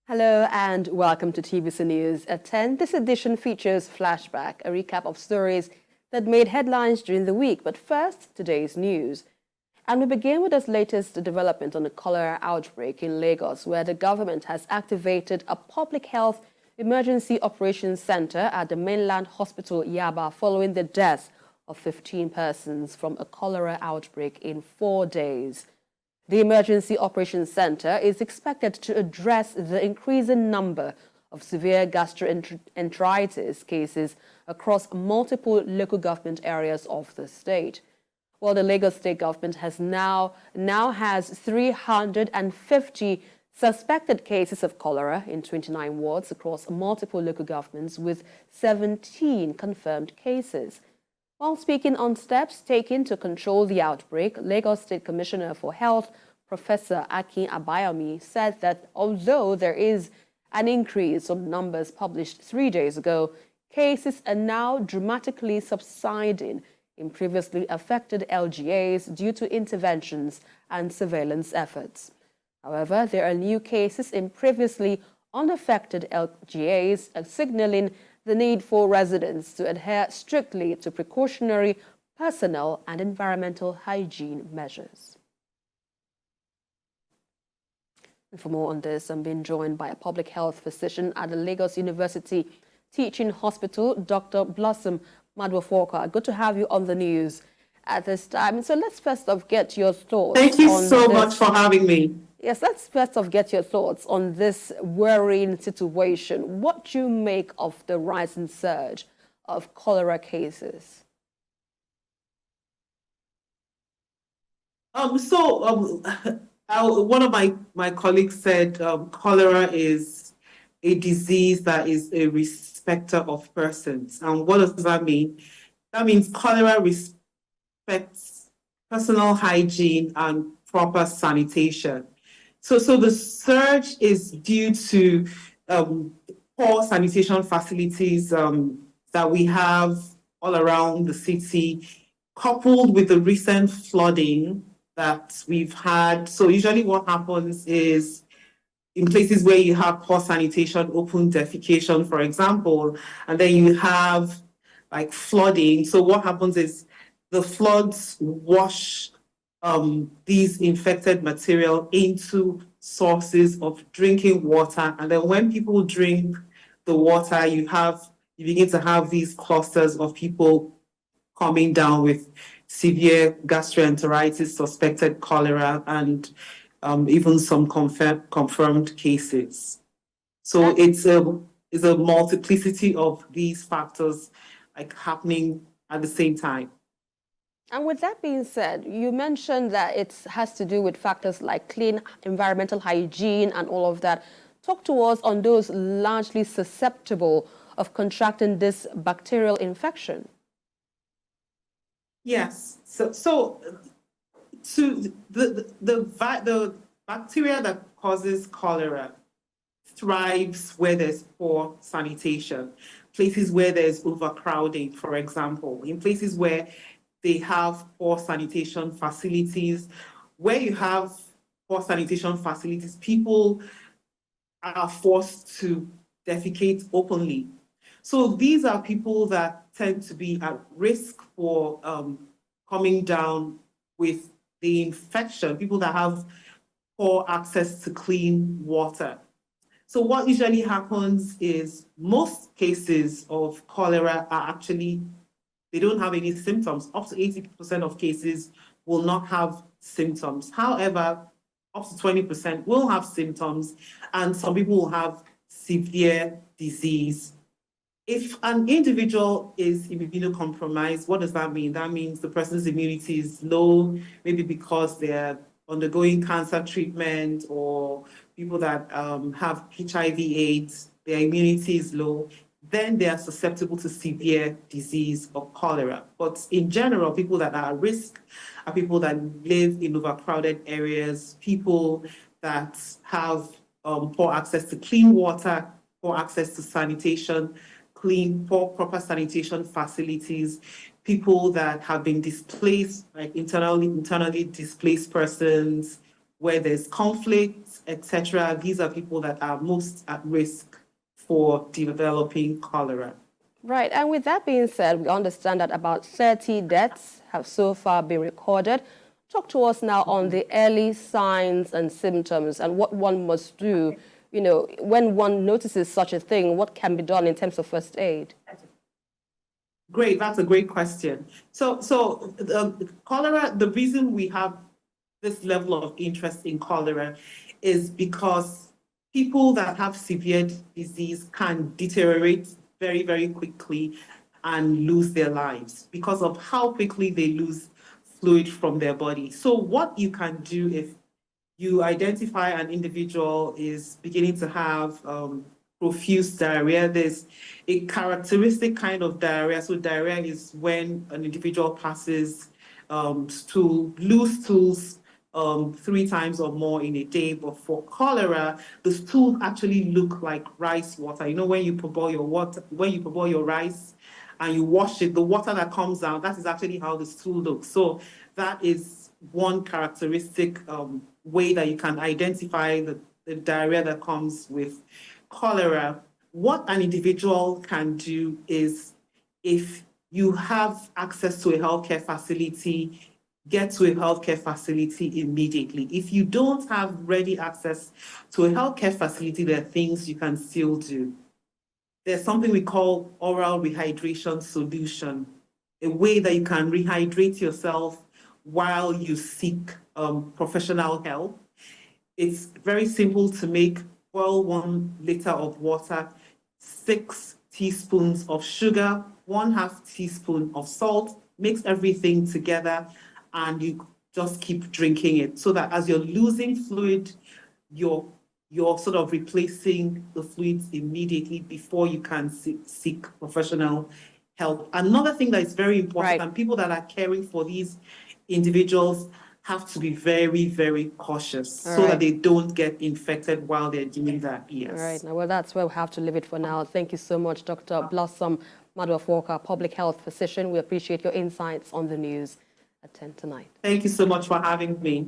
Hello and welcome to TVC News at 10. This edition features Flashback, a recap of stories that made headlines during the week. But first, today's news. And we begin with this latest development on the cholera outbreak in Lagos, where the government has activated a public health emergency operations center at the mainland hospital Yaba following the death of 15 persons from a cholera outbreak in 4 days. The Emergency Operations Center is expected to address the increasing number of severe gastroenteritis cases across multiple local government areas of the state. While the Lagos state government has now has 350 suspected cases of cholera in 29 wards across multiple local governments, with 17 confirmed cases. While speaking on steps taken to control the outbreak, Lagos State Commissioner for Health, Professor Akin Abayomi, said that although there is an increase on numbers published 3 days ago, cases are now dramatically subsiding in previously affected LGAs due to interventions and surveillance efforts. However, there are new cases in previously unaffected LGAs, signaling the need for residents to adhere strictly to precautionary personnel and environmental hygiene measures. And for more on this, I'm being joined by a public health physician at the Lagos University Teaching Hospital, Dr. Blossom Madwaforka. Good to have you on the news at this time. So let's first off get your thoughts. Thank you so much for having me. Yes, let's first off get your thoughts on this worrying situation. What do you make of the rising surge of cholera cases? One of my colleagues said cholera is a disease that is a respecter of persons. And what does that mean? That means cholera respects personal hygiene and proper sanitation. So the surge is due to poor sanitation facilities that we have all around the city, coupled with the recent flooding that we've had. So usually what happens is in places where you have poor sanitation, open defecation, for example, and then you have like flooding. So what happens is the floods wash these infected material into sources of drinking water. And then when people drink the water, you begin to have these clusters of people coming down with severe gastroenteritis, suspected cholera, and even some confirmed cases. So it's a multiplicity of these factors like happening at the same time. And with that being said, you mentioned that it has to do with factors like clean environmental hygiene and all of that. Talk to us on those largely susceptible of contracting this bacterial infection. Yes. So the bacteria that causes cholera thrives where there's poor sanitation, places where there's overcrowding, for example, in places where they have poor sanitation facilities. Where you have poor sanitation facilities, people are forced to defecate openly. So these are people that tend to be at risk for coming down with the infection, people that have poor access to clean water. So what usually happens is most cases of cholera are actually, they don't have any symptoms. Up to 80% of cases will not have symptoms. However, up to 20% will have symptoms, and some people will have severe disease. If an individual is immunocompromised, what does that mean? That means the person's immunity is low, maybe because they're undergoing cancer treatment, or people that have HIV/AIDS, their immunity is low, then they are susceptible to severe disease of cholera. But in general, people that are at risk are people that live in overcrowded areas, people that have poor access to clean water, poor access to sanitation, poor proper sanitation facilities, people that have been displaced, like internally displaced persons, where there's conflict, etc. These are people that are most at risk for developing cholera. Right, and with that being said, we understand that about 30 deaths have so far been recorded. Talk to us now on the early signs and symptoms and what one must do, when one notices such a thing, what can be done in terms of first aid? Great, that's a great question. So cholera, the reason we have this level of interest in cholera is because people that have severe disease can deteriorate very, very quickly and lose their lives because of how quickly they lose fluid from their body. So what you can do if you identify an individual is beginning to have profuse diarrhea, there's a characteristic kind of diarrhea. So diarrhea is when an individual passes loose stools 3 times or more in a day. But for cholera, the stools actually look like rice water. When you parboil your water, when you parboil your rice and you wash it, the water that comes out, that is actually how the stool looks. So that is one characteristic way that you can identify the diarrhea that comes with cholera. What an individual can do is, if you have access to a healthcare facility, get to a healthcare facility immediately. If you don't have ready access to a healthcare facility, there are things you can still do. There's something we call oral rehydration solution, a way that you can rehydrate yourself while you seek professional help. It's very simple to make. Boil 1 liter of water, 6 teaspoons of sugar, 1/2 teaspoon of salt, mix everything together, and you just keep drinking it so that as you're losing fluid, you're sort of replacing the fluids immediately before you can seek professional help. Another thing that is very important, and people that are caring for these individuals have to be very, very cautious so that they don't get infected while they're doing that. Yes. All right. Now, well, that's where we have to leave it for now. Thank you so much, Dr. Blossom Madhuaf-Walker, public health physician. We appreciate your insights on the news at 10 tonight. Thank you so much for having me.